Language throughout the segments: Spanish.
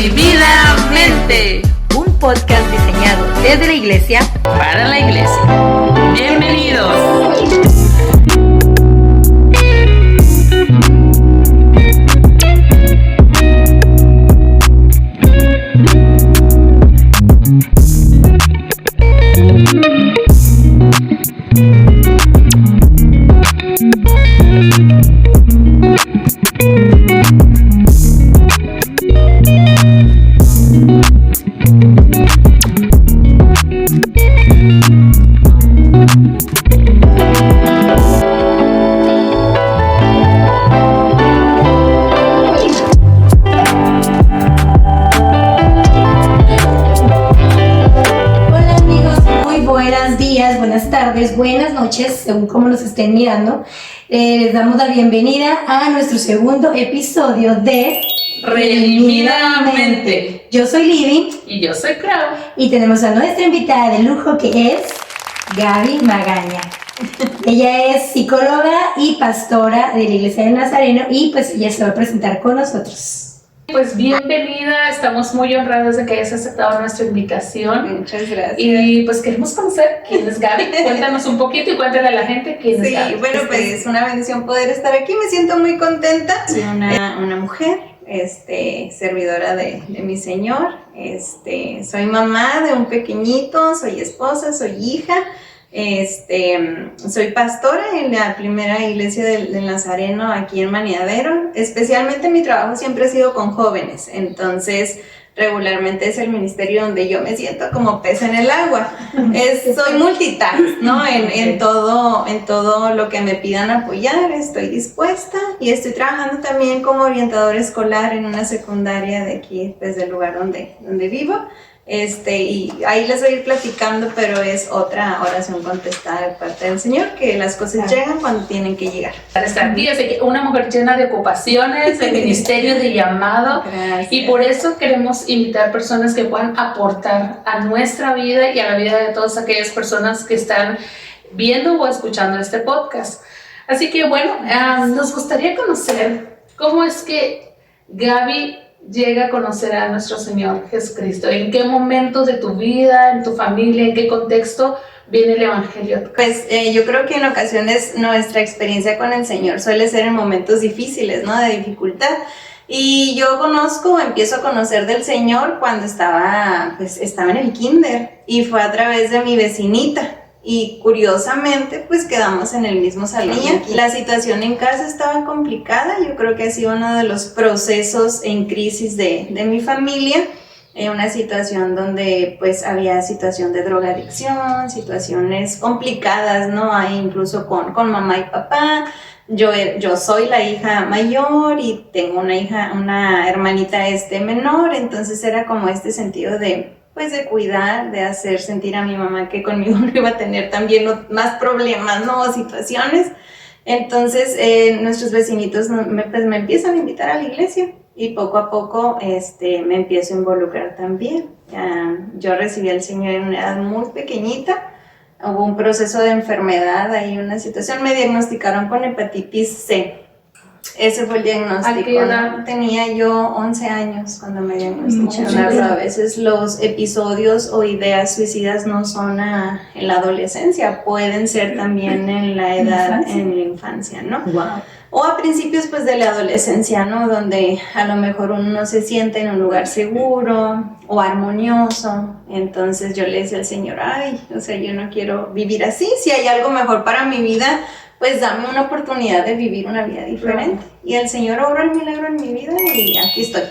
Redimidamente, un podcast diseñado desde la iglesia para la iglesia. Bienvenidos. Buenas noches, según como nos estén mirando. Les damos la bienvenida a nuestro segundo episodio de Redimidamente. Yo soy Libby. Y yo soy Clau. Y tenemos a nuestra invitada de lujo que es Gaby Magaña. Ella es psicóloga y pastora de la Iglesia del Nazareno y pues ella se va a presentar con nosotros. Pues bienvenida, estamos muy honrados de que hayas aceptado nuestra invitación. Muchas gracias. Y pues queremos conocer quién es Gaby. Cuéntanos un poquito y cuéntale a la gente quién es Gaby. Sí, bueno, pues es una bendición poder estar aquí, me siento muy contenta. Soy una mujer, servidora de mi Señor, soy mamá de un pequeñito, soy esposa, soy hija. Soy pastora en la primera iglesia del Nazareno aquí en Maniadero. Especialmente mi trabajo siempre ha sido con jóvenes, entonces regularmente es el ministerio donde yo me siento como pez en el agua. Soy multitask, ¿no? En todo lo que me pidan apoyar, estoy dispuesta y estoy trabajando también como orientadora escolar en una secundaria de aquí, pues del lugar donde vivo. Y ahí les voy a ir platicando, pero es otra oración contestada de parte del Señor, que las cosas llegan cuando tienen que llegar. Fíjate que una mujer llena de ocupaciones, de ministerio, de llamado. Gracias. Y por eso queremos invitar personas que puedan aportar a nuestra vida y a la vida de todas aquellas personas que están viendo o escuchando este podcast. Así que bueno, nos gustaría conocer cómo es que Gaby llega a conocer a nuestro Señor Jesucristo. ¿En qué momento de tu vida, en tu familia, en qué contexto viene el Evangelio? Pues yo creo que en ocasiones nuestra experiencia con el Señor suele ser en momentos difíciles, ¿no? De dificultad. Y yo empiezo a conocer del Señor cuando estaba en el kinder y fue a través de mi vecinita. Y curiosamente, pues quedamos en el mismo salón. La situación en casa estaba complicada, yo creo que ha sido uno de los procesos en crisis de mi familia, una situación donde pues había situación de drogadicción, situaciones complicadas, ¿no? Hay incluso con mamá y papá. Yo soy la hija mayor y tengo una hermanita menor, entonces era como este sentido de cuidar, de hacer sentir a mi mamá que conmigo no iba a tener también más problemas, ¿no? Situaciones. Entonces, nuestros vecinitos me empiezan a invitar a la iglesia y poco a poco me empiezo a involucrar también. Yo recibí al Señor en una edad muy pequeñita, hubo un proceso de enfermedad, ahí una situación, me diagnosticaron con hepatitis C. Ese fue el diagnóstico. ¿A qué edad? Tenía yo 11 años cuando me diagnosticaron. A veces los episodios o ideas suicidas no son en la adolescencia, pueden ser también en la edad, en la infancia, ¿no? Wow. O a principios pues de la adolescencia, ¿no? Donde a lo mejor uno no se siente en un lugar seguro o armonioso. Entonces yo le decía al Señor, yo no quiero vivir así. Si hay algo mejor para mi vida, pues dame una oportunidad de vivir una vida diferente. Y el Señor obró el milagro en mi vida y aquí estoy,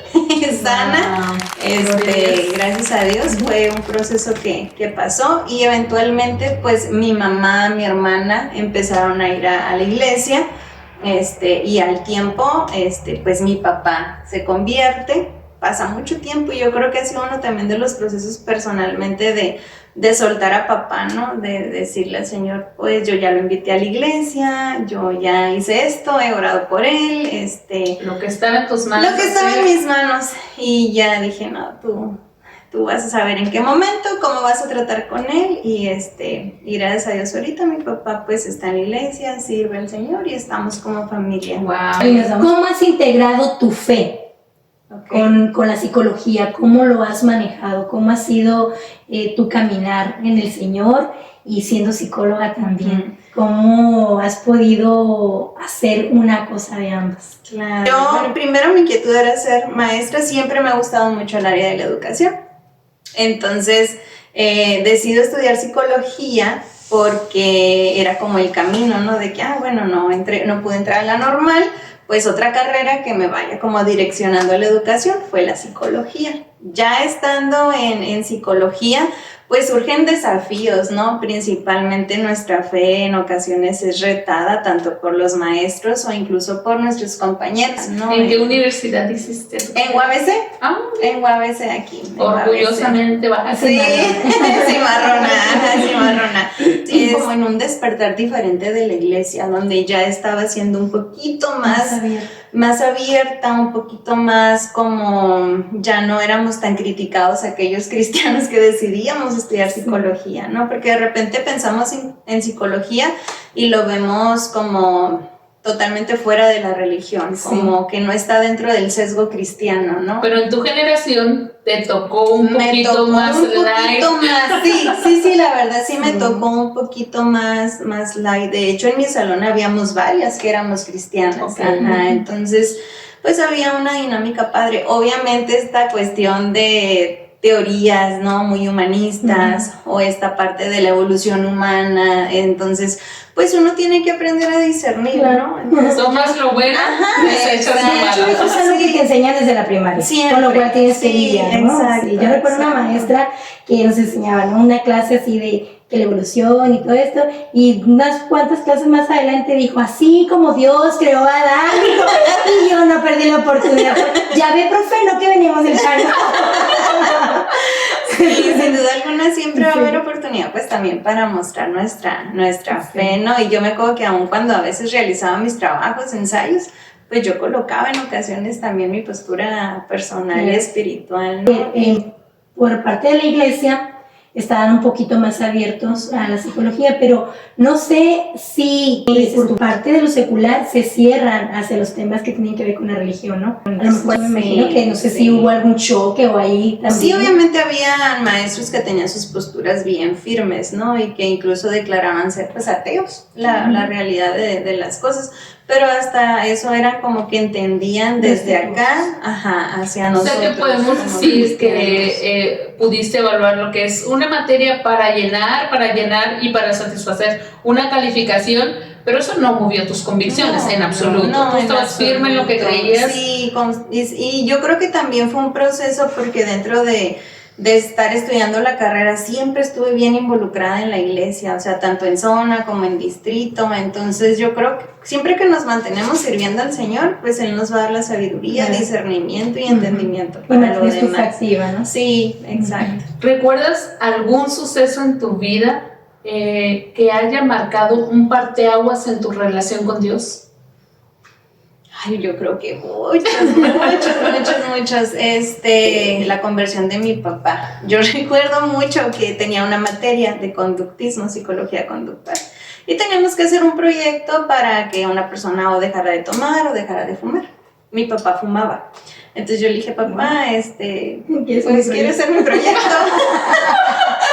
sana. Gracias a Dios, fue un proceso que pasó y eventualmente pues mi mamá, mi hermana empezaron a ir a la iglesia. Y al tiempo, pues mi papá se convierte, pasa mucho tiempo y yo creo que ha sido uno también de los procesos personalmente de soltar a papá, ¿no? De decirle al Señor, pues yo ya lo invité a la iglesia, yo ya hice esto, he orado por él, Lo que estaba en tus manos. Lo que estaba en mis manos y ya dije, no, tú vas a saber en qué momento, cómo vas a tratar con él y gracias a Dios ahorita mi papá pues está en la iglesia, sirve al Señor y estamos como familia. Wow. ¿Cómo has integrado tu fe Okay. con la psicología, ¿cómo lo has manejado? ¿Cómo ha sido tu caminar en el Señor y siendo psicóloga también? ¿Cómo has podido hacer una cosa de ambas? Claro. Yo, primero mi inquietud era ser maestra, siempre me ha gustado mucho el área de la educación. Entonces, decido estudiar psicología porque era como el camino, ¿no? De que, bueno, no pude entrar a la normal, pues otra carrera que me vaya como direccionando a la educación fue la psicología. Ya estando en psicología, pues surgen desafíos, ¿no? Principalmente nuestra fe en ocasiones es retada tanto por los maestros o incluso por nuestros compañeros, ¿no? ¿En qué universidad hiciste eso? En UABC. Ah, en UABC aquí. Orgullosamente baja. Sí, cimarrona. Sí, es como en un despertar diferente de la iglesia, donde ya estaba siendo un poquito más abierta, un poquito más como ya no éramos tan criticados aquellos cristianos que decidíamos estudiar psicología, ¿no? Porque de repente pensamos en psicología y lo vemos como totalmente fuera de la religión, como que no está dentro del sesgo cristiano, ¿no? Pero en tu generación te tocó un poquito más light. Sí, la verdad sí me tocó un poquito más light. De hecho, en mi salón habíamos varias que éramos cristianas. Okay. Entonces, pues había una dinámica padre. Obviamente esta cuestión de teorías, ¿no? Muy humanistas, o esta parte de la evolución humana, entonces pues uno tiene que aprender a discernir, ¿no? Entonces, tomas lo bueno, desechas lo malo. Eso es algo que te enseñan desde la primaria, siempre, con lo cual tienes que lidiar, ¿no? Exacto, yo recuerdo una maestra que nos enseñaba, ¿no? Una clase así de que la evolución y todo esto, y unas cuantas clases más adelante dijo, así como Dios creó a Adán, y yo no perdí la oportunidad. Ya ve, profe, no que veníamos del carro. Sí, sin duda alguna siempre va a haber oportunidad pues también para mostrar nuestra fe, ¿no? Y yo me acuerdo que aun cuando a veces realizaba mis trabajos, ensayos, pues yo colocaba en ocasiones también mi postura personal y espiritual, ¿no? Por parte de la iglesia estaban un poquito más abiertos a la psicología, pero no sé si por parte de lo secular se cierran hacia los temas que tienen que ver con la religión, ¿no? A lo mejor me imagino que no sé si hubo algún choque o ahí también. Sí, obviamente había maestros que tenían sus posturas bien firmes, ¿no? Y que incluso declaraban ser pues ateos, la realidad de las cosas. Pero hasta eso era como que entendían desde acá hacia nosotros. O sea que podemos decir que pudiste evaluar lo que es una materia para llenar y para satisfacer una calificación, pero eso no movió tus convicciones en absoluto. Tú estabas firme en lo que creías. Sí, y yo creo que también fue un proceso porque dentro de estar estudiando la carrera siempre estuve bien involucrada en la iglesia, o sea, tanto en zona como en distrito. Entonces yo creo que siempre que nos mantenemos sirviendo al Señor, pues Él nos va a dar la sabiduría, discernimiento y entendimiento para lo demás. Activa, ¿no? Sí, exacto. ¿Recuerdas algún suceso en tu vida que haya marcado un parteaguas en tu relación con Dios? Ay, yo creo que muchos. La conversión de mi papá. Yo recuerdo mucho que tenía una materia de conductismo, psicología conductual, y teníamos que hacer un proyecto para que una persona o dejara de tomar o dejara de fumar. Mi papá fumaba. Entonces yo le dije, papá, pues ¿quieres hacer mi proyecto?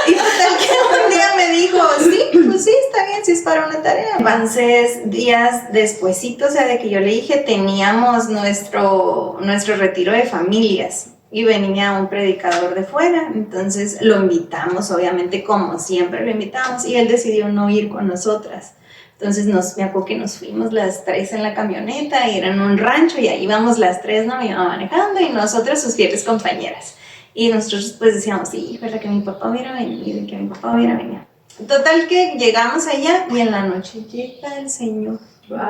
Y total que un día me dijo, sí, está bien, sí es para una tarea. Entonces, días despuesito, o sea, de que yo le dije, teníamos nuestro retiro de familias y venía un predicador de fuera, entonces lo invitamos, obviamente, como siempre lo invitamos, y él decidió no ir con nosotras. Entonces me acuerdo que nos fuimos las tres en la camioneta, y era en un rancho, y ahí íbamos las tres, ¿no? Mi mamá manejando y nosotras sus fieles compañeras. Y nosotros pues decíamos, sí, ¿verdad? Que mi papá hubiera venido, que mi papá hubiera venido. Total que llegamos allá y en la noche llega el Señor. ¡Wow!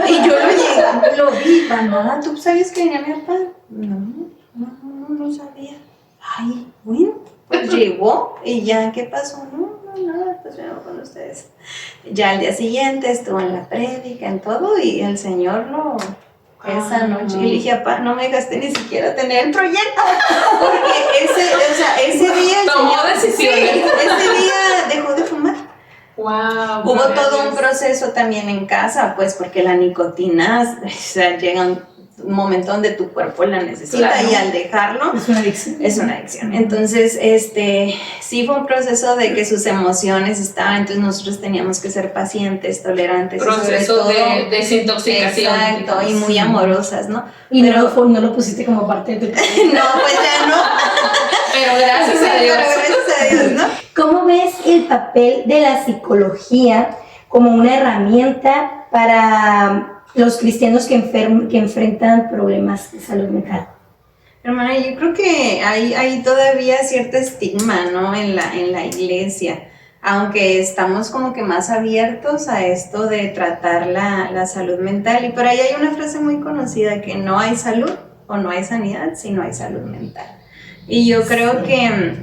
Y yo lo vi, mamá, ¿tú sabías que venía mi papá? No sabía. Ay, bueno, pues llegó y ya, ¿qué pasó? No, nada, pues vengo con ustedes. Ya al día siguiente estuvo en la prédica, en todo, y el Señor esa noche, y le dije, papá, no me dejaste ni siquiera tener el proyecto, porque ese día el tomó Señor, decisiones. sí, ese día dejó de fumar. Wow, Hubo todo un proceso también en casa, pues porque la nicotina, o sea, llega momento donde tu cuerpo la necesita, claro. Y al dejarlo Es una adicción. es una adicción. Entonces, sí fue un proceso de que sus emociones estaban, entonces nosotros teníamos que ser pacientes, tolerantes. Proceso de desintoxicación. Exacto, y muy amorosas, ¿no? Y Pero, no lo pusiste como parte de tu no, pues ya no. Pero gracias a Dios. Pero gracias a Dios, ¿no? ¿Cómo ves el papel de la psicología como una herramienta para los cristianos que enfrentan problemas de salud mental? Hermana, yo creo que hay todavía cierto estigma, ¿no? En la iglesia, aunque estamos como que más abiertos a esto de tratar la salud mental. Y por ahí hay una frase muy conocida, que no hay salud o no hay sanidad si no hay salud mental. Y yo creo que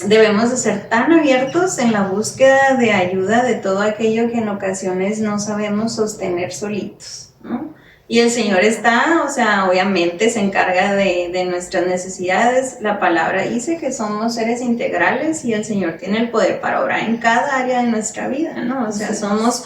debemos de ser tan abiertos en la búsqueda de ayuda de todo aquello que en ocasiones no sabemos sostener solitos, ¿no? Y el Señor está, o sea, obviamente se encarga de nuestras necesidades. La palabra dice que somos seres integrales y el Señor tiene el poder para obrar en cada área de nuestra vida, ¿no? O sea, somos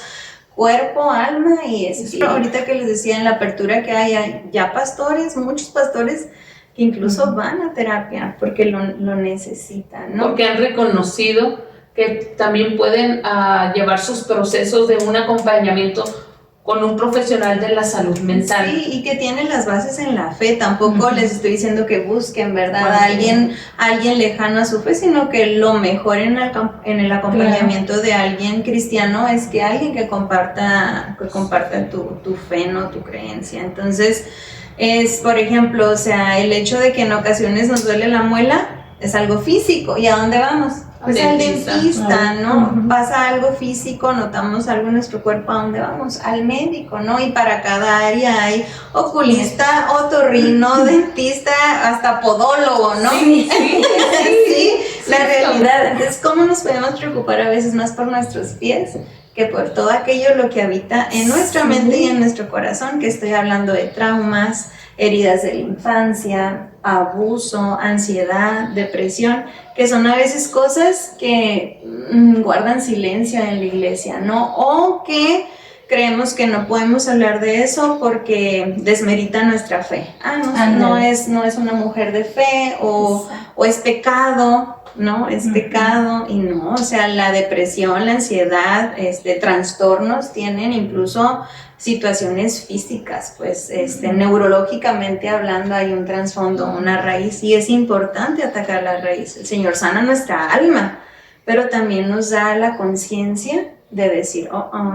cuerpo, alma y espíritu. Ahorita que les decía en la apertura que hay ya pastores, muchos pastores que incluso van a terapia porque lo necesitan, ¿no? Porque han reconocido que también pueden llevar sus procesos de un acompañamiento con un profesional de la salud mental. Sí, y que tienen las bases en la fe. Tampoco les estoy diciendo que busquen, ¿verdad? A alguien lejano a su fe, sino que lo mejor en el acompañamiento de alguien cristiano es que alguien que comparta tu fe, ¿no? Tu creencia. Entonces, por ejemplo, o sea, el hecho de que en ocasiones nos duele la muela es algo físico. ¿Y a dónde vamos? Pues al dentista, ¿no? Pasa algo físico, notamos algo en nuestro cuerpo, ¿a dónde vamos? Al médico, ¿no? Y para cada área hay oculista, otorrino, dentista, hasta podólogo, ¿no? Sí, La realidad. Entonces, ¿cómo nos podemos preocupar a veces más por nuestros pies que por todo aquello lo que habita en nuestra mente y en nuestro corazón? Que estoy hablando de traumas, heridas de la infancia, abuso, ansiedad, depresión, que son a veces cosas que guardan silencio en la iglesia, ¿no? O que creemos que no podemos hablar de eso porque desmerita nuestra fe. No es una mujer de fe o es pecado, ¿no? Es pecado y no, o sea, la depresión, la ansiedad, trastornos tienen incluso situaciones físicas, pues neurológicamente hablando hay un trasfondo, una raíz y es importante atacar la raíz. El Señor sana nuestra alma, pero también nos da la conciencia de decir,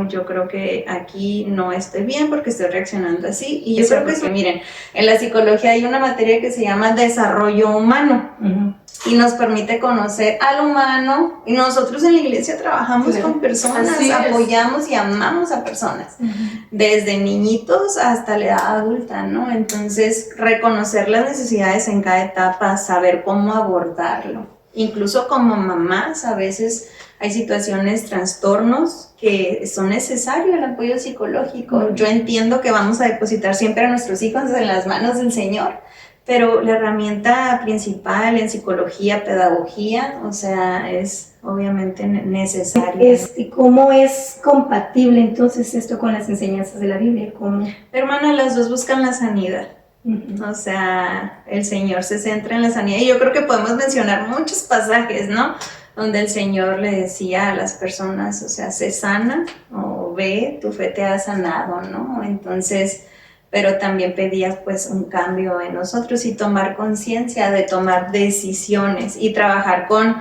yo creo que aquí no estoy bien porque estoy reaccionando así. Y yo creo que miren, en la psicología hay una materia que se llama desarrollo humano. Y nos permite conocer al humano, y nosotros en la iglesia trabajamos con personas, apoyamos y amamos a personas, desde niñitos hasta la edad adulta, ¿no? Entonces, reconocer las necesidades en cada etapa, saber cómo abordarlo. Incluso como mamás, a veces hay situaciones, trastornos que son necesarios el apoyo psicológico. Yo entiendo que vamos a depositar siempre a nuestros hijos en las manos del Señor, pero la herramienta principal en psicología, pedagogía, o sea, es obviamente necesaria. ¿Cómo es compatible entonces esto con las enseñanzas de la Biblia? ¿Cómo? Hermana, las dos buscan la sanidad. O sea, el Señor se centra en la sanidad y yo creo que podemos mencionar muchos pasajes, ¿no? Donde el Señor le decía a las personas, o sea, sé sana o ve, tu fe te ha sanado, ¿no? Entonces, pero también pedía pues un cambio en nosotros y tomar conciencia de tomar decisiones y trabajar con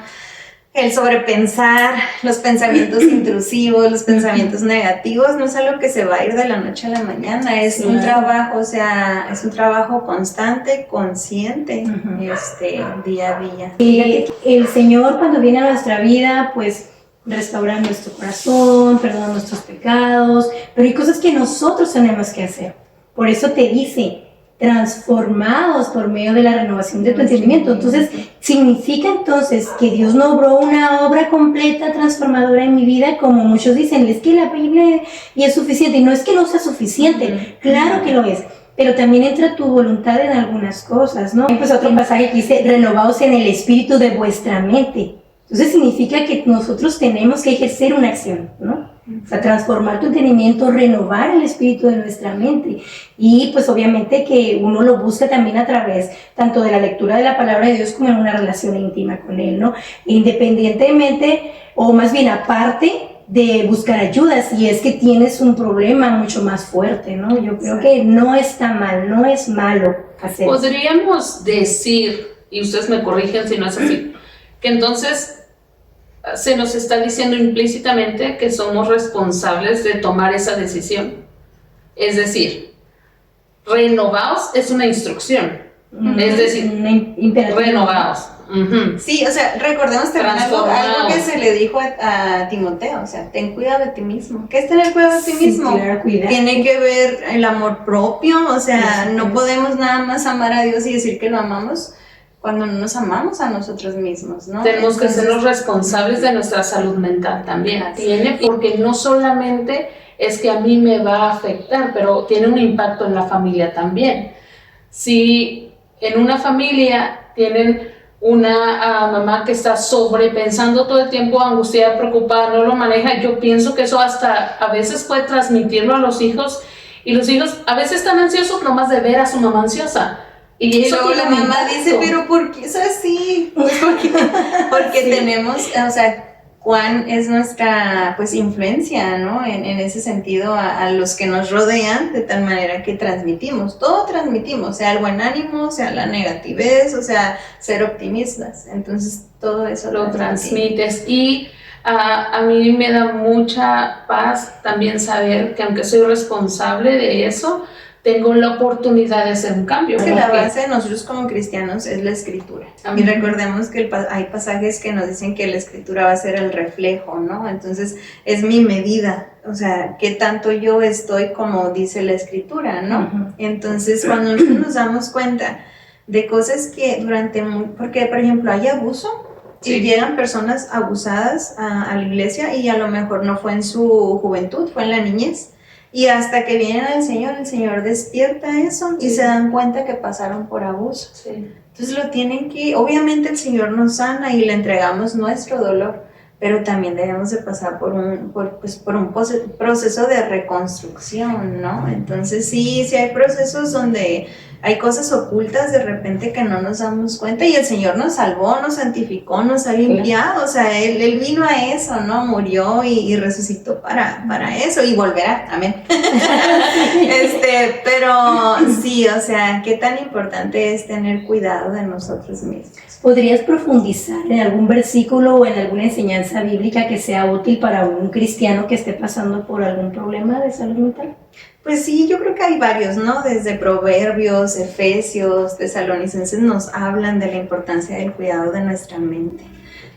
el sobrepensar, los pensamientos intrusivos, los pensamientos negativos, no es algo que se va a ir de la noche a la mañana, es un trabajo, o sea, es un trabajo constante, consciente, día a día. Y el Señor cuando viene a nuestra vida, pues restaura nuestro corazón, perdona nuestros pecados, pero hay cosas que nosotros tenemos que hacer. Por eso te dice, transformados por medio de la renovación de tu entendimiento. Entonces, significa entonces que Dios no obró una obra completa, transformadora en mi vida, como muchos dicen, es que la Biblia ya es suficiente. Y no es que no sea suficiente, claro que lo es, pero también entra tu voluntad en algunas cosas, ¿no? Pues otro pasaje que dice, renovaos en el espíritu de vuestra mente. Entonces significa que nosotros tenemos que ejercer una acción, ¿no? O sea, transformar tu entendimiento, renovar el espíritu de nuestra mente. Y pues obviamente que uno lo busca también a través tanto de la lectura de la palabra de Dios como en una relación íntima con Él, ¿no? Independientemente, o más bien aparte de buscar ayuda, si es que tienes un problema mucho más fuerte, ¿no? Yo creo que no está mal, no es malo hacer eso. Podríamos decir, y ustedes me corrigen si no es así, que entonces se nos está diciendo implícitamente que somos responsables de tomar esa decisión. Es decir, renovaos es una instrucción. Es decir, renovaos. Sí, o sea, recordemos también algo que se le dijo a Timoteo, o sea, ten cuidado de ti mismo. ¿Qué es tener cuidado de ti mismo? Claro, Tiene que ver el amor propio, o sea, no podemos nada más amar a Dios y decir que lo amamos cuando no nos amamos a nosotros mismos, ¿no? Tenemos que ser los responsables de nuestra salud mental también. Porque no solamente es que a mí me va a afectar, pero tiene un impacto en la familia también. Si en una familia tienen una mamá que está sobrepensando todo el tiempo, angustiada, preocupada, no lo maneja, yo pienso que eso hasta a veces puede transmitirlo a los hijos, y los hijos a veces están ansiosos nomás de ver a su mamá ansiosa. Y luego la mamá dice, pero ¿por qué es así? Pues porque sí. Tenemos, o sea, cuán es nuestra pues influencia, ¿no? En ese sentido a los que nos rodean, de tal manera que transmitimos, todo transmitimos, sea el buen ánimo, sea la negatividad, o sea, ser optimistas. Entonces todo eso lo transmites. Y a mí me da mucha paz también saber que aunque soy responsable de eso, tengo la oportunidad de hacer un cambio. Que la base de nosotros como cristianos es la escritura. Y recordemos que hay pasajes que nos dicen que la escritura va a ser el reflejo, ¿no? Entonces es mi medida, o sea, qué tanto yo estoy como dice la escritura, ¿no? Entonces cuando nosotros nos damos cuenta de cosas que porque por ejemplo hay abuso, y llegan personas abusadas a la iglesia y a lo mejor no fue en su juventud, fue en la niñez. Y hasta que vienen al Señor, el Señor despierta eso y se dan cuenta que pasaron por abuso. Entonces lo tienen que, obviamente el Señor nos sana y le entregamos nuestro dolor, pero también debemos de pasar por un proceso de reconstrucción, ¿no? Entonces sí hay procesos donde hay cosas ocultas de repente que no nos damos cuenta y el Señor nos salvó, nos santificó, nos ha limpiado, o sea, Él vino a eso, ¿no? Murió y resucitó para eso y volverá, amén. Pero sí, o sea, qué tan importante es tener cuidado de nosotros mismos. ¿Podrías profundizar en algún versículo o en alguna enseñanza bíblica que sea útil para un cristiano que esté pasando por algún problema de salud mental? Pues sí, yo creo que hay varios, ¿no? Desde Proverbios, Efesios, Tesalonicenses nos hablan de la importancia del cuidado de nuestra mente.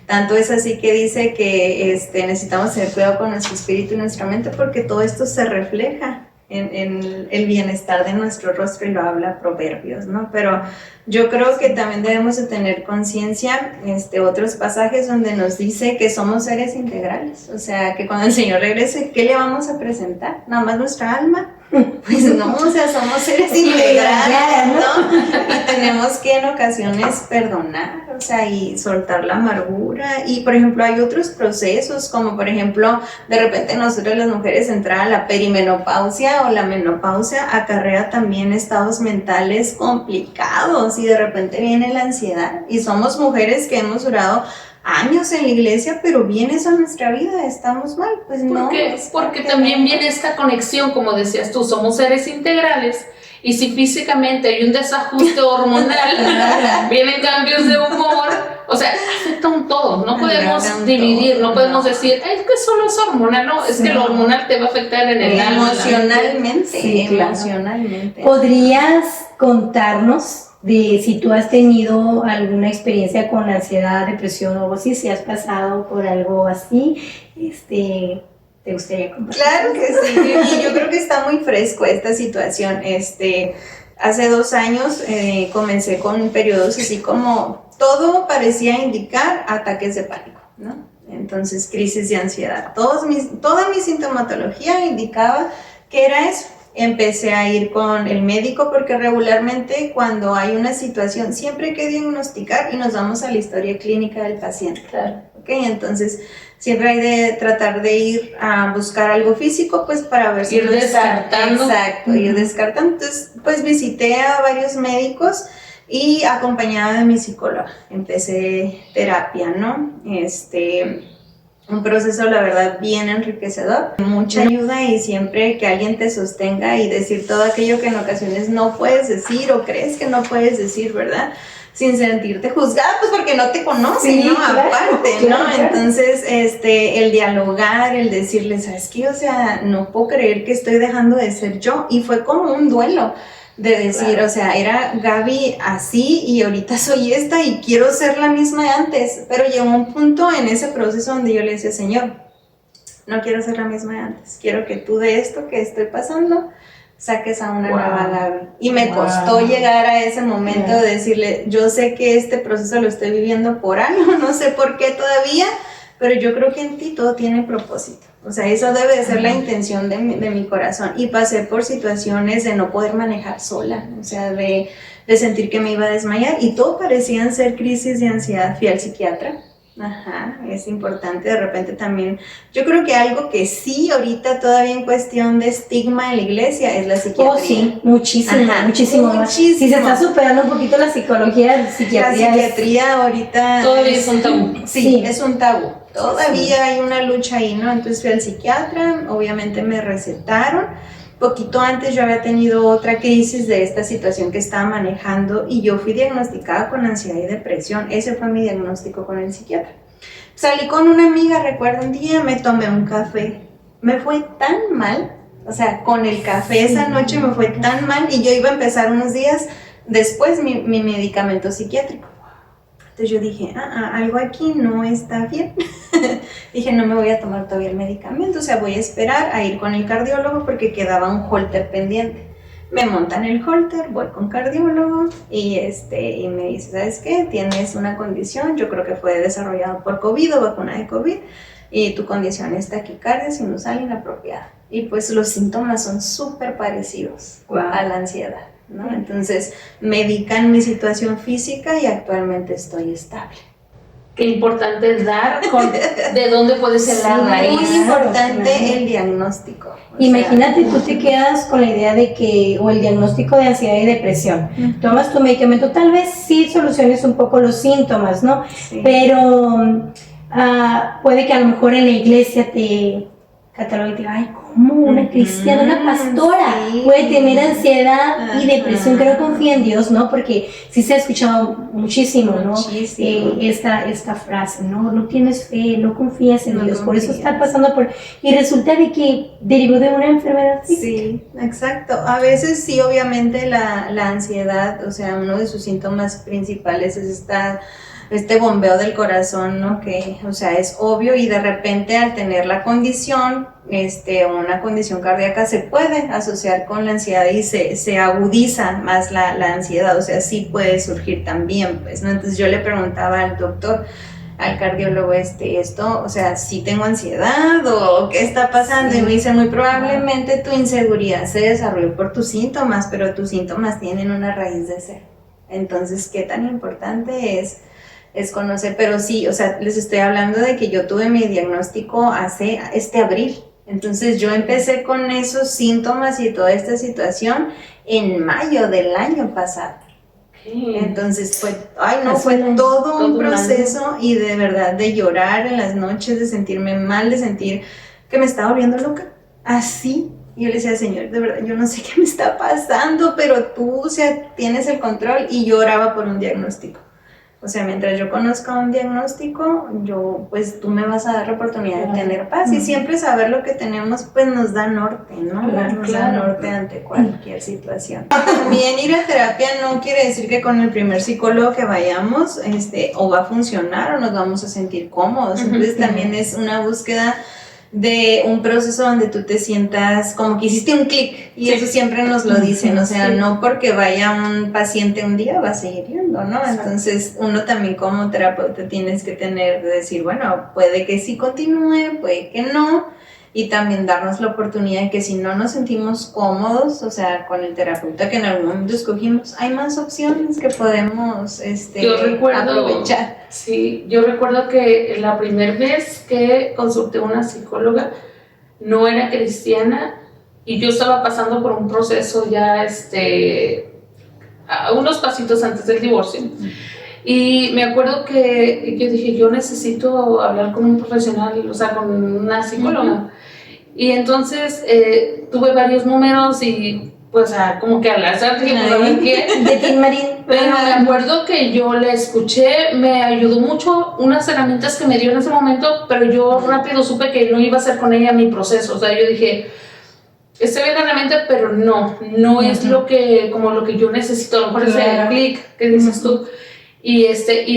Tanto es así que dice que necesitamos tener cuidado con nuestro espíritu y nuestra mente porque todo esto se refleja en el bienestar de nuestro rostro y lo habla Proverbios, ¿no? Pero yo creo que también debemos de tener conciencia, otros pasajes donde nos dice que somos seres integrales, o sea, que cuando el Señor regrese, ¿qué le vamos a presentar? ¿Nada más nuestra alma? Pues no, o sea, somos seres integrales, ¿no? Y tenemos que en ocasiones perdonar, o sea, y soltar la amargura. Y, por ejemplo, hay otros procesos, como por ejemplo, de repente nosotros las mujeres entrar a la perimenopausia o la menopausia acarrea también estados mentales complicados y de repente viene la ansiedad. Y somos mujeres que hemos durado años en la iglesia, pero viene eso a nuestra vida, estamos mal, pues no. Porque también viene esta conexión, como decías tú, somos seres integrales, y si físicamente hay un desajuste hormonal, vienen cambios de humor, o sea, afecta un todo, no podemos dividir, no podemos decir, es que solo es hormonal, no, es que lo hormonal te va a afectar en el alma. Emocionalmente, emocionalmente. ¿Podrías contarnos de si tú has tenido alguna experiencia con ansiedad, depresión o algo así, si has pasado por algo así, ¿te gustaría compartir? Claro que sí, y yo creo que está muy fresco esta situación. Hace 2 años comencé con periodos así como todo parecía indicar ataques de pánico, ¿no? Entonces, crisis de ansiedad. Toda mi sintomatología indicaba que era eso. Empecé a ir con el médico porque regularmente cuando hay una situación siempre hay que diagnosticar y nos vamos a la historia clínica del paciente. Claro. ¿Okay? Entonces siempre hay de tratar de ir a buscar algo físico, pues para ver si ir descartando. Exacto, ir descartando. Entonces, pues visité a varios médicos y acompañada de mi psicóloga. Empecé terapia, ¿no? Un proceso, la verdad, bien enriquecedor, mucha ayuda y siempre que alguien te sostenga y decir todo aquello que en ocasiones no puedes decir o crees que no puedes decir, ¿verdad? Sin sentirte juzgada, pues porque no te conocen, sí, ¿no? Claro, Aparte, ¿no? Claro. Entonces, el dialogar, el decirle, ¿sabes qué? O sea, no puedo creer que estoy dejando de ser yo. Y fue como un duelo de decir, claro. O sea, era Gaby así y ahorita soy esta y quiero ser la misma de antes. Pero llegó un punto en ese proceso donde yo le decía, Señor, no quiero ser la misma de antes. Quiero que tú de esto que estoy pasando saques a una nueva Gaby. Y me costó llegar a ese momento de decirle, yo sé que este proceso lo estoy viviendo por algo, no sé por qué todavía, pero yo creo que en ti todo tiene propósito. O sea, eso debe de ser la intención de mi corazón. Y pasé por situaciones de no poder manejar sola, o sea, de sentir que me iba a desmayar y todo parecían ser crisis de ansiedad. Fui al psiquiatra. Ajá, es importante de repente también. Yo creo que algo que sí ahorita todavía en cuestión de estigma en la iglesia es la psiquiatría. Oh, sí, muchísimo, ajá, muchísimo más. Si se está superando un poquito la psicología, la psiquiatría ahorita todavía es un tabú. Sí, es un tabú. Todavía hay una lucha ahí, ¿no? Entonces fui al psiquiatra, obviamente me recetaron. Poquito antes yo había tenido otra crisis de esta situación que estaba manejando y yo fui diagnosticada con ansiedad y depresión. Ese fue mi diagnóstico con el psiquiatra. Salí con una amiga, recuerdo un día, me tomé un café. Me fue tan mal, o sea, con el café esa noche me fue tan mal y yo iba a empezar unos días después mi medicamento psiquiátrico. Entonces yo dije, algo aquí no está bien. Dije, no me voy a tomar todavía el medicamento, o sea, voy a esperar a ir con el cardiólogo porque quedaba un holter pendiente. Me montan el holter, voy con cardiólogo y me dice, ¿sabes qué? Tienes una condición, yo creo que fue desarrollado por COVID o vacuna de COVID, y tu condición es taquicardia sinusal inapropiada. Y pues los síntomas son súper parecidos a la ansiedad, ¿no? Entonces medican mi situación física y actualmente estoy estable. Qué importante es dar de dónde puede ser la raíz. Muy importante el diagnóstico. Imagínate, tú te quedas con la idea de que, o el diagnóstico de ansiedad y depresión, tomas tu medicamento, tal vez sí soluciones un poco los síntomas, ¿no? Sí. Pero puede que a lo mejor en la iglesia te cataloguen y te digan, ay, ¿cómo una cristiana, una pastora puede tener ansiedad y depresión? Que no confía en Dios, ¿no? Porque sí se ha escuchado muchísimo, ¿no? Esta frase, ¿no? No tienes fe, no confías en Dios, por eso está pasando por... Y resulta de que derivó de una enfermedad física. Sí, exacto. A veces sí, obviamente la ansiedad, o sea, uno de sus síntomas principales es este bombeo del corazón, ¿no? Que, o sea, es obvio y de repente al tener la condición, una condición cardíaca se puede asociar con la ansiedad y se agudiza más la ansiedad, o sea, sí puede surgir también, pues, ¿no? Entonces yo le preguntaba al doctor, al cardiólogo, esto, o sea, ¿sí tengo ansiedad o qué está pasando? Sí. Y me dice, muy probablemente tu inseguridad se desarrolló por tus síntomas, pero tus síntomas tienen una raíz de ser. Entonces, ¿qué tan importante es conocer? Pero sí, o sea, les estoy hablando de que yo tuve mi diagnóstico hace abril. Entonces yo empecé con esos síntomas y toda esta situación en mayo del año pasado. Entonces fue todo un proceso y de verdad de llorar en las noches, de sentirme mal, de sentir que me estaba volviendo loca, así. Y yo le decía, Señor, de verdad, yo no sé qué me está pasando, pero tú, o sea, tienes el control. Y yo oraba por un diagnóstico. O sea, mientras yo conozca un diagnóstico, pues tú me vas a dar la oportunidad de tener paz. Y siempre saber lo que tenemos, pues nos da norte, ¿no? Nos da norte ante cualquier situación. También ir a terapia no quiere decir que con el primer psicólogo que vayamos, o va a funcionar o nos vamos a sentir cómodos. Entonces también es una búsqueda de un proceso donde tú te sientas como que hiciste un clic, y eso siempre nos lo dicen, o sea, no porque vaya un paciente un día va a seguir yendo, ¿no? Entonces uno también como terapeuta tienes que tener de decir, bueno, puede que sí continúe, puede que no, y también darnos la oportunidad de que si no nos sentimos cómodos, o sea, con el terapeuta que en algún momento escogimos, hay más opciones que podemos aprovechar. Sí, yo recuerdo que la primera vez que consulté a una psicóloga no era cristiana y yo estaba pasando por un proceso ya a unos pasitos antes del divorcio. Y me acuerdo que yo dije, yo necesito hablar con un profesional, o sea, con una psicóloga. Y entonces tuve varios números y pues como que al azar dije, pues a ver quién. De Tim Marín. Pero me acuerdo que yo la escuché, me ayudó mucho unas herramientas que me dio en ese momento, pero yo rápido supe que no iba a hacer con ella mi proceso. O sea, yo dije, está bien la herramienta, pero no es lo que yo necesito. A lo mejor es el clic que dices tú. Y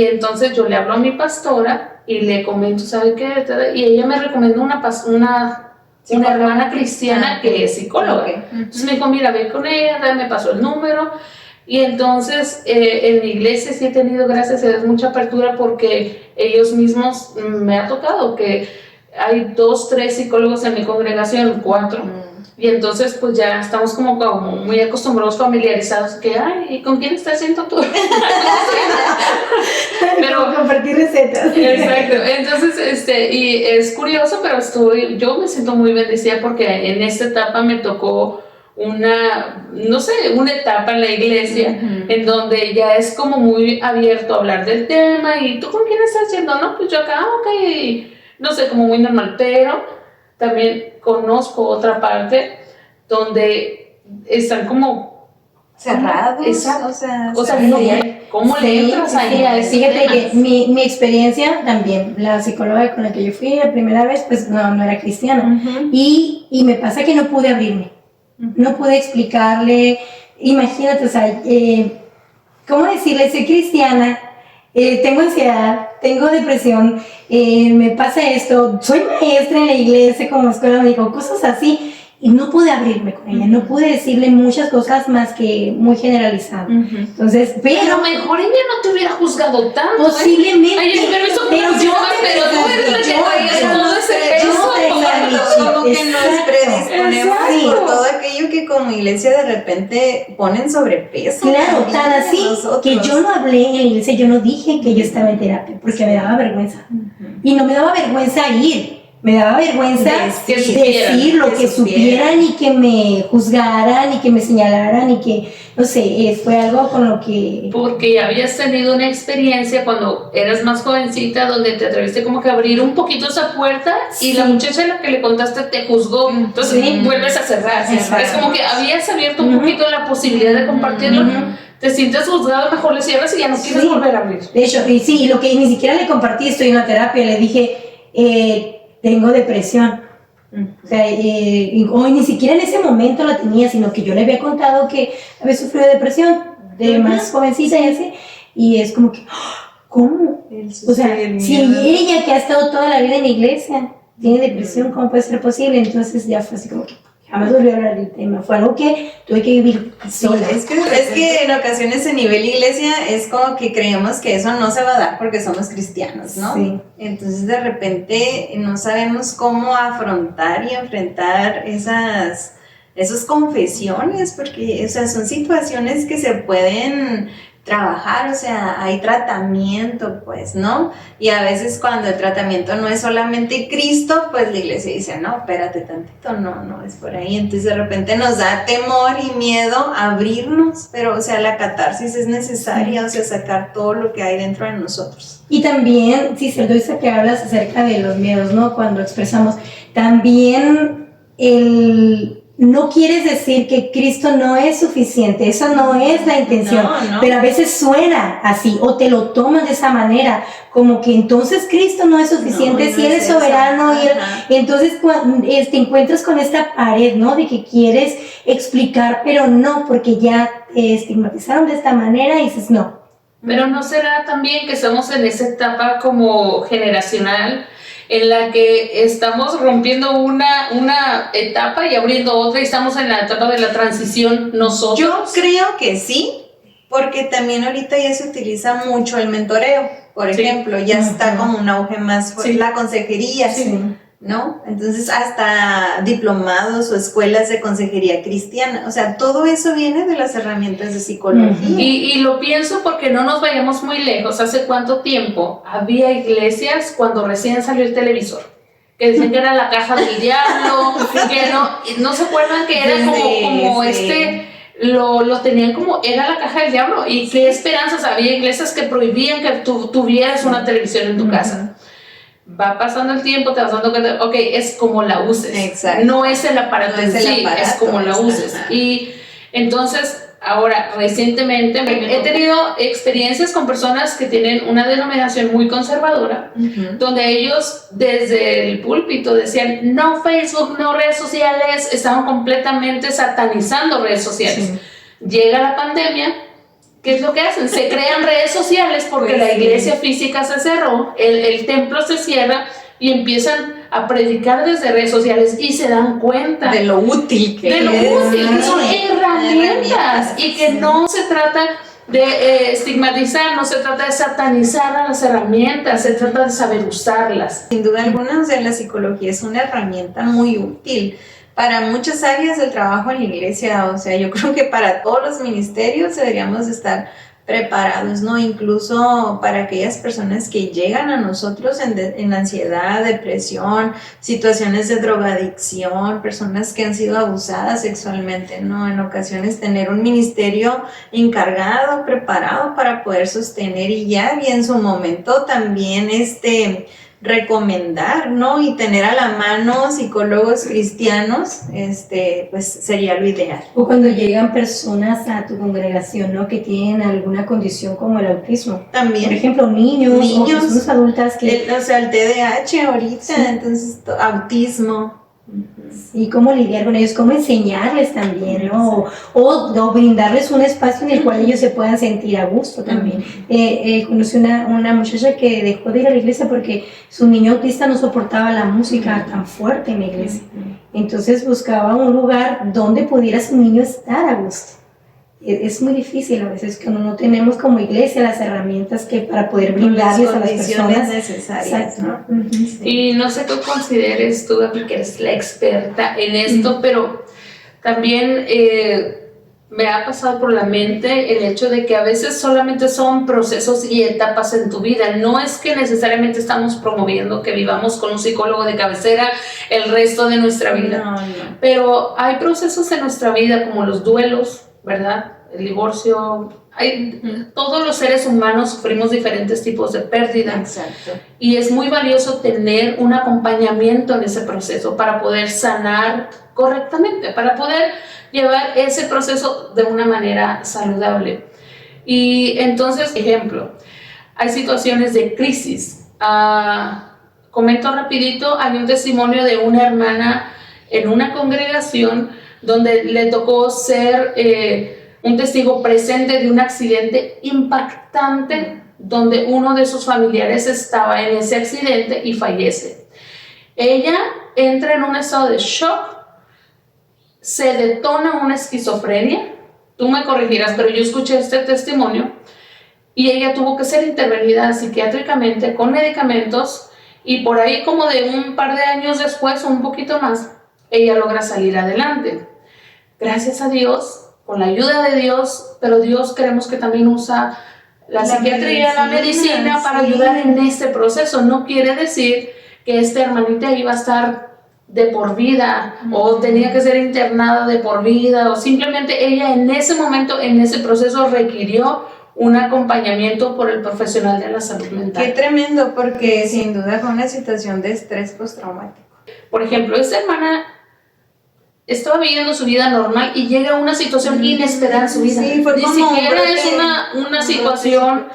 entonces yo le hablo a mi pastora y le comento, ¿sabe qué? Y ella me recomendó una hermana cristiana que es psicóloga. Okay. Entonces me dijo, mira, ve con ella, me pasó el número. Y entonces en mi iglesia sí he tenido, gracias a Dios, mucha apertura porque ellos mismos me ha tocado que hay 2, 3 psicólogos en mi congregación, 4. Y entonces pues ya estamos como muy acostumbrados, familiarizados, que, ay, ¿y con quién estás haciendo tú? Pero compartir recetas. Exacto, entonces, y es curioso, pero yo me siento muy bendecida porque en esta etapa me tocó una etapa en la iglesia en donde ya es como muy abierto a hablar del tema, y ¿tú con quién estás haciendo? No, pues yo acá, ok, no sé, como muy normal, pero también conozco otra parte donde están como cerrados, o sea, ¿cómo le entras ahí? Fíjate que mi experiencia también, la psicóloga con la que yo fui la primera vez, pues no era cristiana, y me pasa que no pude abrirme, no pude explicarle, imagínate, o sea, ¿cómo decirle? Soy cristiana, tengo ansiedad, tengo depresión, me pasa esto, soy maestra en la iglesia como escuela médica, cosas así, y no pude abrirme con ella, no pude decirle muchas cosas más que muy generalizado. Entonces, pero mejor ella no te hubiera juzgado tanto. Posiblemente. Pero tú eres la que traías todo ese peso. Como que nos predisponemos por todo aquello que como iglesia de repente ponen sobrepeso. Claro, tan así que yo no hablé en la iglesia, yo no dije que yo estaba en terapia, porque me daba vergüenza. Y no me daba vergüenza ir. Me daba vergüenza decir lo que supieran y que me juzgaran y que me señalaran y que, no sé, fue algo con lo que... Porque ya habías tenido una experiencia cuando eras más jovencita donde te atreviste como que a abrir un poquito esa puerta y la muchacha a la que le contaste te juzgó, entonces vuelves a cerrar. Es como que habías abierto un poquito la posibilidad de compartirlo. Te sientes juzgado, mejor le cierras y ya no quieres volver a abrir. De hecho, y lo que ni siquiera le compartí, estoy en una terapia, le dije... tengo depresión. O sea, hoy ni siquiera en ese momento la tenía, sino que yo le había contado que había sufrido de depresión de más jovencita y así, y es como que, ¿cómo? O sea, si ella que ha estado toda la vida en la iglesia tiene depresión, ¿cómo puede ser posible? Entonces ya fue así como que jamás volví a hablar del tema, fue algo que tuve que vivir sola. Es que en ocasiones en nivel iglesia es como que creemos que eso no se va a dar porque somos cristianos, ¿no? Sí. Entonces de repente no sabemos cómo afrontar y enfrentar esas confesiones, porque, o sea, son situaciones que se pueden trabajar, o sea, hay tratamiento, pues, ¿no? Y a veces cuando el tratamiento no es solamente Cristo, pues la iglesia dice, no, espérate tantito, no es por ahí. Entonces de repente nos da temor y miedo abrirnos, pero, o sea, la catarsis es necesaria, o sea, sacar todo lo que hay dentro de nosotros. Y también, sí, Celdoisa, que hablas acerca de los miedos, ¿no? Cuando expresamos, también no quieres decir que Cristo no es suficiente, eso no es la intención, pero a veces suena así, o te lo toman de esa manera, como que entonces Cristo no es suficiente, si Él es soberano, y entonces te encuentras con esta pared, ¿no? De que quieres explicar, pero no, porque ya te estigmatizaron de esta manera y dices no. Pero ¿no será también que estamos en esa etapa como generacional en la que estamos rompiendo una etapa y abriendo otra y estamos en la etapa de la transición nosotros? Yo creo que sí, porque también ahorita ya se utiliza mucho el mentoreo, por ejemplo, ya está como un auge más fuerte, la consejería. ¿no? Entonces hasta diplomados o escuelas de consejería cristiana, o sea, todo eso viene de las herramientas de psicología. Y lo pienso porque no nos vayamos muy lejos. ¿Hace cuánto tiempo había iglesias cuando recién salió el televisor? Que decían que era la caja del diablo, que no se acuerdan que era como lo tenían como, era la caja del diablo, y qué esperanzas, había iglesias que prohibían que tú tuvieras una televisión en tu casa. Va pasando el tiempo, te vas dando cuenta, ok, es como la uses. Exacto. No es el aparato en sí, es como la uses. Ajá. Y entonces, ahora, recientemente he tenido experiencias con personas que tienen una denominación muy conservadora, donde ellos desde el púlpito decían, no Facebook, no redes sociales, estaban completamente satanizando redes sociales. Llega la pandemia. ¿Qué es lo que hacen? Se crean redes sociales porque la iglesia física se cerró, el templo se cierra y empiezan a predicar desde redes sociales y se dan cuenta de lo útil que son herramientas y que no se trata de estigmatizar, no se trata de satanizar a las herramientas, se trata de saber usarlas. Sin duda alguna, o sea, la psicología es una herramienta muy útil para muchas áreas del trabajo en la iglesia. O sea, yo creo que para todos los ministerios deberíamos estar preparados, ¿no? Incluso para aquellas personas que llegan a nosotros en ansiedad, depresión, situaciones de drogadicción, personas que han sido abusadas sexualmente, ¿no? En ocasiones tener un ministerio encargado, preparado para poder sostener y en su momento también recomendar, ¿no? Y tener a la mano psicólogos cristianos, pues sería lo ideal. O cuando llegan personas a tu congregación, ¿no? Que tienen alguna condición como el autismo. También. Por ejemplo, niños o personas adultas que... el TDAH ahorita, entonces autismo. Y cómo lidiar con ellos, cómo enseñarles también, ¿no? O brindarles un espacio en el cual ellos se puedan sentir a gusto también. Conocí una muchacha que dejó de ir a la iglesia porque su niño autista no soportaba la música tan fuerte en la iglesia. Entonces buscaba un lugar donde pudiera su niño estar a gusto. Es muy difícil a veces que no tenemos como iglesia las herramientas que para poder brindarles a las personas necesarias, ¿no? Sí. Y no sé qué consideres tú, que eres la experta en esto, pero también me ha pasado por la mente el hecho de que a veces solamente son procesos y etapas en tu vida. No es que necesariamente estamos promoviendo que vivamos con un psicólogo de cabecera el resto de nuestra vida. No. Pero hay procesos en nuestra vida como los duelos, ¿verdad? El divorcio, todos los seres humanos sufrimos diferentes tipos de pérdida. Exacto. Y es muy valioso tener un acompañamiento en ese proceso para poder sanar correctamente, para poder llevar ese proceso de una manera saludable. Y entonces, ejemplo, hay situaciones de crisis. Comento rapidito, hay un testimonio de una hermana en una congregación donde le tocó ser un testigo presente de un accidente impactante donde uno de sus familiares estaba en ese accidente y fallece. Ella entra en un estado de shock, se detona una esquizofrenia, tú me corregirás, pero yo escuché este testimonio, y ella tuvo que ser intervenida psiquiátricamente con medicamentos, y por ahí como de un par de años después o un poquito más, ella logra salir adelante. Gracias a Dios, con la ayuda de Dios, pero Dios creemos que también usa la psiquiatría, la medicina para ayudar en este proceso. No quiere decir que esta hermanita iba a estar de por vida o tenía que ser internada de por vida, o simplemente ella en ese momento, en ese proceso requirió un acompañamiento por el profesional de la salud mental. Qué tremendo, porque sin duda fue una situación de estrés postraumático. Por ejemplo, esta hermana estaba viviendo su vida normal y llega una situación inesperada en su vida. Sí, fue Ni siquiera es una situación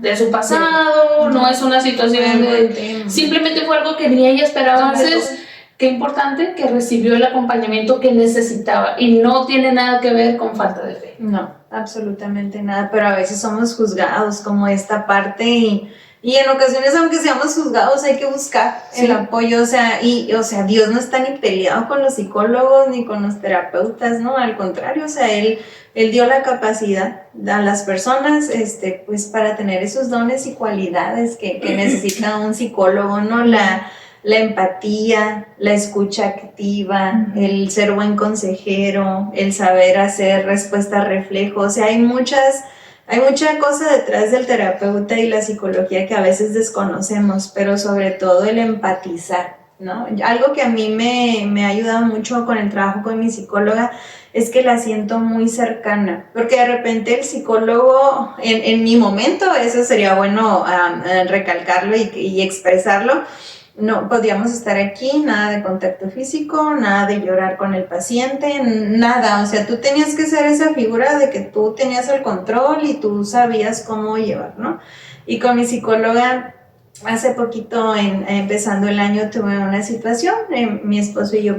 de su pasado, no es una situación de... Simplemente fue algo que ni ella esperaba. Entonces, qué importante que recibió el acompañamiento que necesitaba, y no tiene nada que ver con falta de fe. No, absolutamente nada, pero a veces somos juzgados como esta parte y en ocasiones, aunque seamos juzgados, hay que buscar el apoyo, o sea, Dios no está ni peleado con los psicólogos ni con los terapeutas, ¿no? Al contrario, o sea, Él dio la capacidad a las personas, pues para tener esos dones y cualidades que necesita un psicólogo, ¿no? la empatía, la escucha activa, el ser buen consejero, el saber hacer respuesta reflejo. O sea, hay mucha cosa detrás del terapeuta y la psicología que a veces desconocemos, pero sobre todo el empatizar, ¿no? Algo que a mí me ha ayudado mucho con el trabajo con mi psicóloga es que la siento muy cercana, porque de repente el psicólogo, en mi momento, eso sería bueno recalcarlo y expresarlo, no podíamos estar aquí, nada de contacto físico, nada de llorar con el paciente, nada, o sea, tú tenías que ser esa figura de que tú tenías el control y tú sabías cómo llevar, ¿no? Y con mi psicóloga, hace poquito, empezando el año, tuve una situación, mi esposo y yo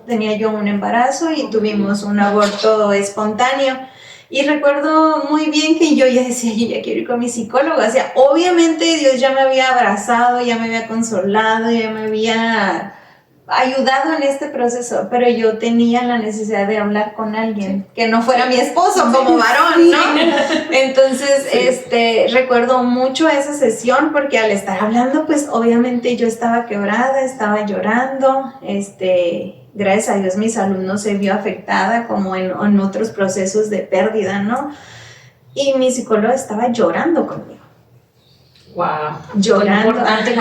tenía yo un embarazo y tuvimos un aborto espontáneo. Y recuerdo muy bien que yo ya decía, yo ya quiero ir con mi psicólogo. O sea, obviamente Dios ya me había abrazado, ya me había consolado, ya me había ayudado en este proceso, pero yo tenía la necesidad de hablar con alguien que no fuera mi esposo como varón, ¿no? Entonces, recuerdo mucho esa sesión porque al estar hablando, pues obviamente yo estaba quebrada, estaba llorando, gracias a Dios mi salud no se vio afectada como en otros procesos de pérdida, ¿no? Y mi psicóloga estaba llorando conmigo. Wow, llorando. Es importante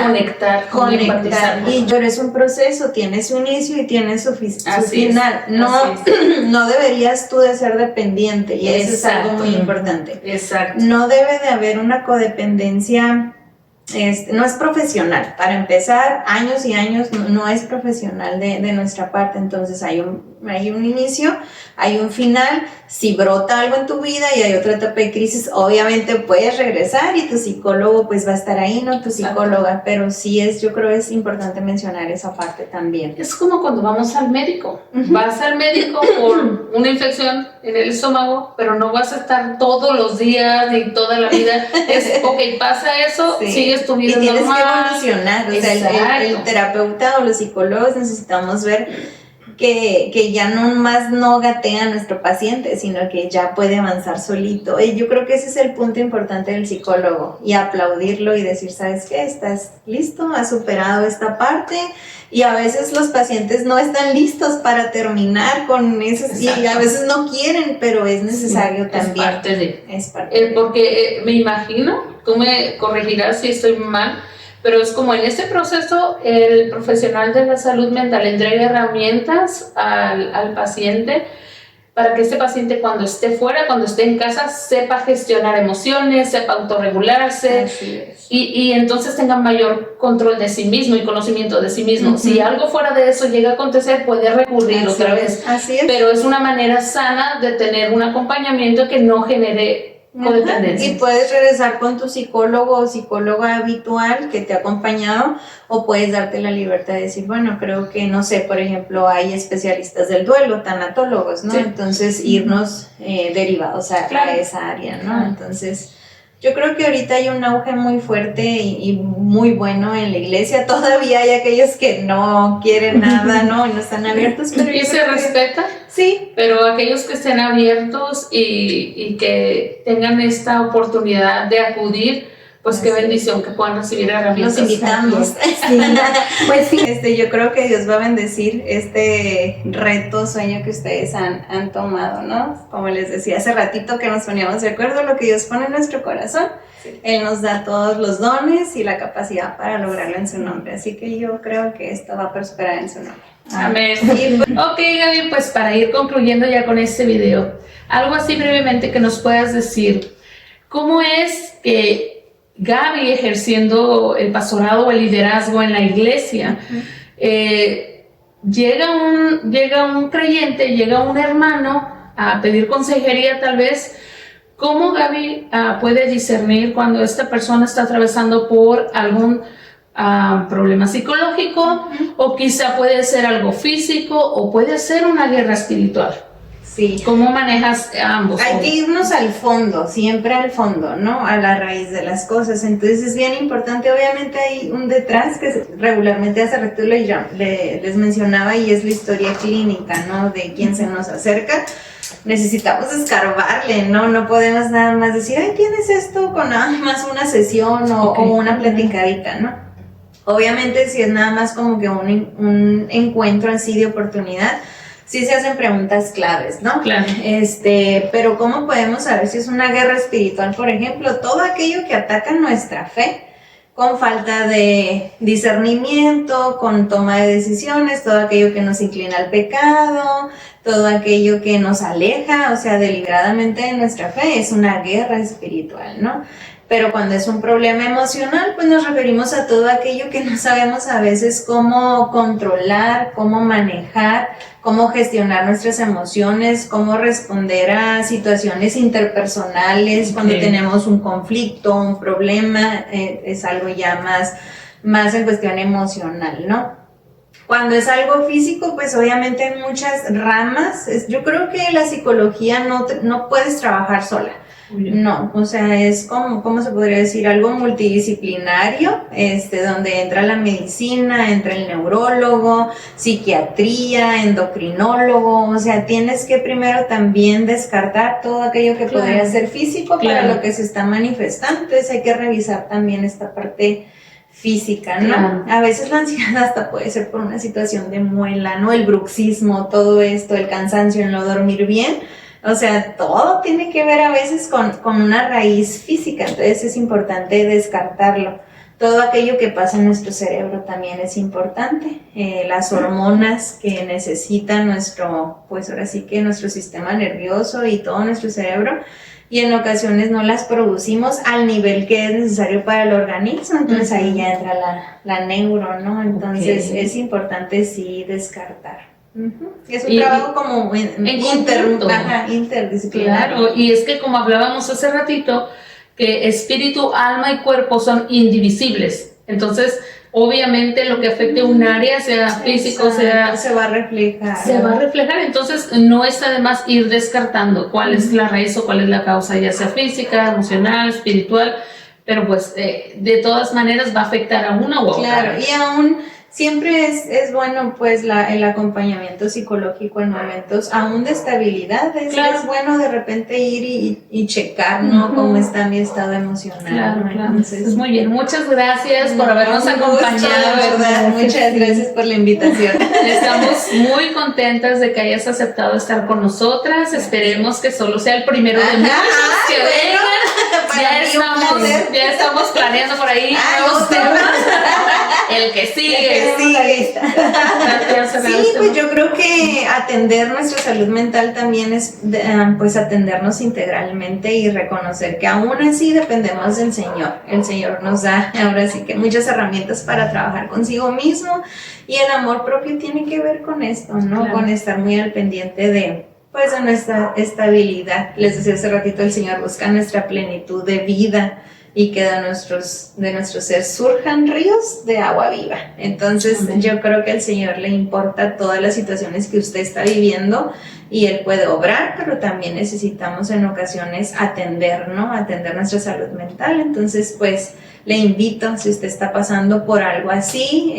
conectar. Y llorar es un proceso, tiene su inicio y tiene su final. No deberías tú de ser dependiente y eso es algo muy importante. Exacto. No debe de haber una codependencia. No es profesional, para empezar, años y años no es profesional de nuestra parte, entonces hay un inicio, hay un final, si brota algo en tu vida y hay otra etapa de crisis, obviamente puedes regresar y tu psicólogo pues va a estar ahí, no tu psicóloga, pero sí yo creo es importante mencionar esa parte también. Es como cuando vamos al médico, vas al médico por una infección en el estómago, pero no vas a estar todos los días ni toda la vida, pasa eso, sigues tu vida normal. Y tienes normal. que evolucionar, o sea, el terapeuta o los psicólogos necesitamos ver que ya no gatea a nuestro paciente, sino que ya puede avanzar solito. Y yo creo que ese es el punto importante del psicólogo, y aplaudirlo y decir, ¿sabes qué? ¿Estás listo? ¿Has superado esta parte? Y a veces los pacientes no están listos para terminar con eso, y a veces no quieren, pero es necesario también. Es parte de. Porque me imagino, tú me corregirás si estoy mal, pero es como en este proceso el profesional de la salud mental entrega herramientas al paciente para que este paciente cuando esté fuera, cuando esté en casa, sepa gestionar emociones, sepa autorregularse y entonces tenga mayor control de sí mismo y conocimiento de sí mismo. Si algo fuera de eso llega a acontecer, puede recurrir otra vez. Pero es una manera sana de tener un acompañamiento que no genere codependencia. Y puedes regresar con tu psicólogo o psicóloga habitual que te ha acompañado, o puedes darte la libertad de decir, bueno, creo que, no sé, por ejemplo, hay especialistas del duelo, tanatólogos, ¿no? Entonces, irnos derivados a esa área, ¿no? Entonces, yo creo que ahorita hay un auge muy fuerte y muy bueno en la iglesia. Todavía hay aquellos que no quieren nada, ¿no? Y no están abiertos, pero y se respeta. Sí. Pero aquellos que estén abiertos y que tengan esta oportunidad de acudir, pues qué bendición que puedan recibir herramientas. Los invitamos. Pues sí. Yo creo que Dios va a bendecir este reto, sueño que ustedes han tomado, ¿no? Como les decía hace ratito que nos poníamos de acuerdo, lo que Dios pone en nuestro corazón, Él nos da todos los dones y la capacidad para lograrlo en su nombre. Así que yo creo que esto va a prosperar en su nombre. Amén. Ok, Gaby, pues para ir concluyendo ya con este video, algo así brevemente que nos puedas decir, ¿cómo es que Gaby, ejerciendo el pastorado o el liderazgo en la iglesia, llega un creyente, llega un hermano a pedir consejería tal vez? ¿Cómo Gaby puede discernir cuando esta persona está atravesando por algún problema psicológico, o quizá puede ser algo físico, o puede ser una guerra espiritual? Sí. ¿Cómo manejas ambos? Hay que irnos al fondo, siempre al fondo, ¿no? A la raíz de las cosas. Entonces es bien importante, obviamente hay un detrás que regularmente hace rato les mencionaba, y es la historia clínica, ¿no? De quién se nos acerca. Necesitamos escarbarle, ¿no? No podemos nada más decir, ay, tienes esto con nada más una sesión o una platicadita, ¿no? Obviamente, si es nada más como que un encuentro así de oportunidad, sí se hacen preguntas claves, ¿no? Claro. Pero ¿cómo podemos saber si es una guerra espiritual? Por ejemplo, todo aquello que ataca nuestra fe, con falta de discernimiento, con toma de decisiones, todo aquello que nos inclina al pecado, todo aquello que nos aleja, o sea, deliberadamente de nuestra fe, es una guerra espiritual, ¿no? Pero cuando es un problema emocional, pues nos referimos a todo aquello que no sabemos a veces cómo controlar, cómo manejar, cómo gestionar nuestras emociones, cómo responder a situaciones interpersonales, cuando tenemos un conflicto, un problema, es algo ya más en cuestión emocional, ¿no? Cuando es algo físico, pues obviamente hay muchas ramas. Yo creo que la psicología no puedes trabajar sola. No, o sea, es como, ¿cómo se podría decir? Algo multidisciplinario, donde entra la medicina, entra el neurólogo, psiquiatría, endocrinólogo, o sea, tienes que primero también descartar todo aquello que podría ser físico para lo que se está manifestando, entonces hay que revisar también esta parte física, ¿no? A veces la ansiedad hasta puede ser por una situación de muela, ¿no? El bruxismo, todo esto, el cansancio, el no dormir bien. O sea, todo tiene que ver a veces con una raíz física, entonces es importante descartarlo. Todo aquello que pasa en nuestro cerebro también es importante. Las hormonas que necesita pues ahora sí que nuestro sistema nervioso y todo nuestro cerebro, y en ocasiones no las producimos al nivel que es necesario para el organismo, entonces ahí ya entra la neuro, ¿no? Entonces es importante sí descartar. Es un trabajo como interdisciplinario. Claro, y es que como hablábamos hace ratito, que espíritu, alma y cuerpo son indivisibles. Entonces, obviamente lo que afecte un área, sea físico, sea... se va a reflejar. Se va a reflejar, entonces no está de más ir descartando cuál es la raíz o cuál es la causa, ya sea física, emocional, espiritual, pero pues de todas maneras va a afectar a una u otra. Claro, y aún... Siempre es bueno pues el acompañamiento psicológico en momentos aún de estabilidad, es bueno de repente ir y checar, ¿no? Cómo está mi estado emocional, ¿no? Entonces, pues muy bien, muchas gracias por habernos acompañado, ¿verdad? Muchas gracias por la invitación. Estamos muy contentas de que hayas aceptado estar con nosotras, esperemos que solo sea el primero de muchos que vengan, ya estamos planeando por ahí nuevos temas, el que sigue. Sí, pues yo creo que atender nuestra salud mental también es pues atendernos integralmente y reconocer que aún así dependemos del Señor. El Señor nos da ahora sí que muchas herramientas para trabajar consigo mismo, y el amor propio tiene que ver con esto, ¿no? Claro. Con estar muy al pendiente de nuestra estabilidad. Les decía hace ratito, el Señor busca nuestra plenitud de vida y que de nuestro ser surjan ríos de agua viva. Entonces yo creo que al Señor le importa todas las situaciones que usted está viviendo y Él puede obrar, pero también necesitamos en ocasiones atender, ¿no? Atender nuestra salud mental. Entonces pues le invito, si usted está pasando por algo así,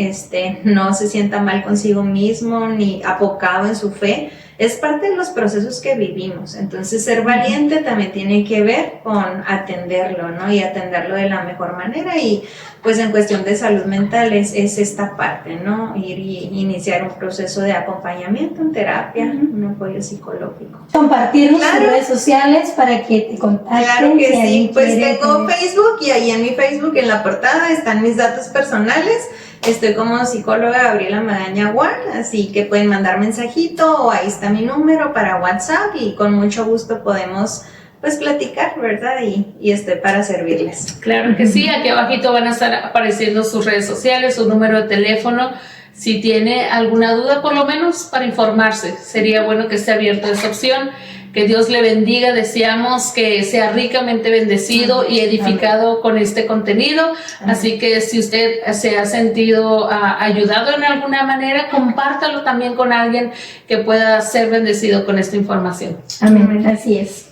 no se sienta mal consigo mismo ni apocado en su fe. Es parte de los procesos que vivimos, entonces ser valiente también tiene que ver con atenderlo, ¿no? Y atenderlo de la mejor manera, y pues en cuestión de salud mental es esta parte, ¿no? Ir y iniciar un proceso de acompañamiento en terapia, un apoyo psicológico. Compartirnos sus redes sociales para que te contacten. Claro que sí, pues tengo Facebook, y ahí en mi Facebook, en la portada, están mis datos personales. Estoy como psicóloga Gabriela Magaña Juan, así que pueden mandar mensajito o ahí está mi número para WhatsApp, y con mucho gusto podemos pues platicar, ¿verdad? Y estoy para servirles. Claro que sí, aquí abajito van a estar apareciendo sus redes sociales, su número de teléfono. Si tiene alguna duda, por lo menos para informarse, sería bueno que esté abierta esa opción. Que Dios le bendiga, deseamos que sea ricamente bendecido y edificado con este contenido. Así que si usted se ha sentido ayudado en alguna manera, compártalo también con alguien que pueda ser bendecido con esta información. Amén, así es.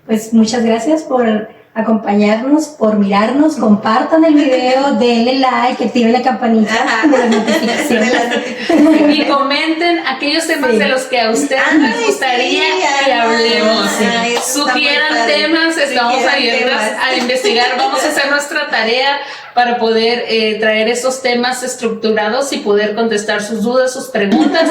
Pues muchas gracias por acompañarnos, por mirarnos. Compartan el video, denle like, activen la campanita de las notificaciones y comenten aquellos temas de los que a ustedes les gustaría que hablemos. Sugieran temas, estamos abiertas a investigar. Vamos a hacer nuestra tarea para poder traer estos temas estructurados y poder contestar sus dudas, sus preguntas.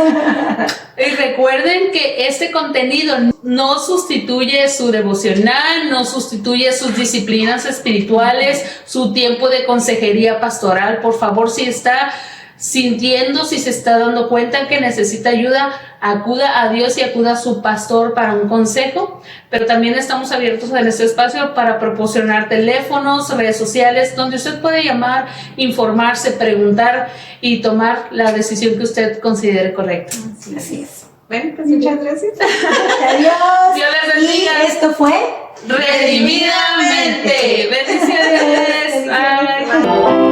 Y recuerden que este contenido no sustituye su devocional, no sustituye sus disciplinas espirituales, su tiempo de consejería pastoral. Por favor, si está sintiendo, si se está dando cuenta que necesita ayuda, acuda a Dios y acuda a su pastor para un consejo. Pero también estamos abiertos en este espacio para proporcionar teléfonos, redes sociales, donde usted puede llamar, informarse, preguntar y tomar la decisión que usted considere correcta. Así es. Bueno, pues muchas gracias. Adiós. Dios les bendiga. Y esto fue Redimidamente. Bendiciones. Bye.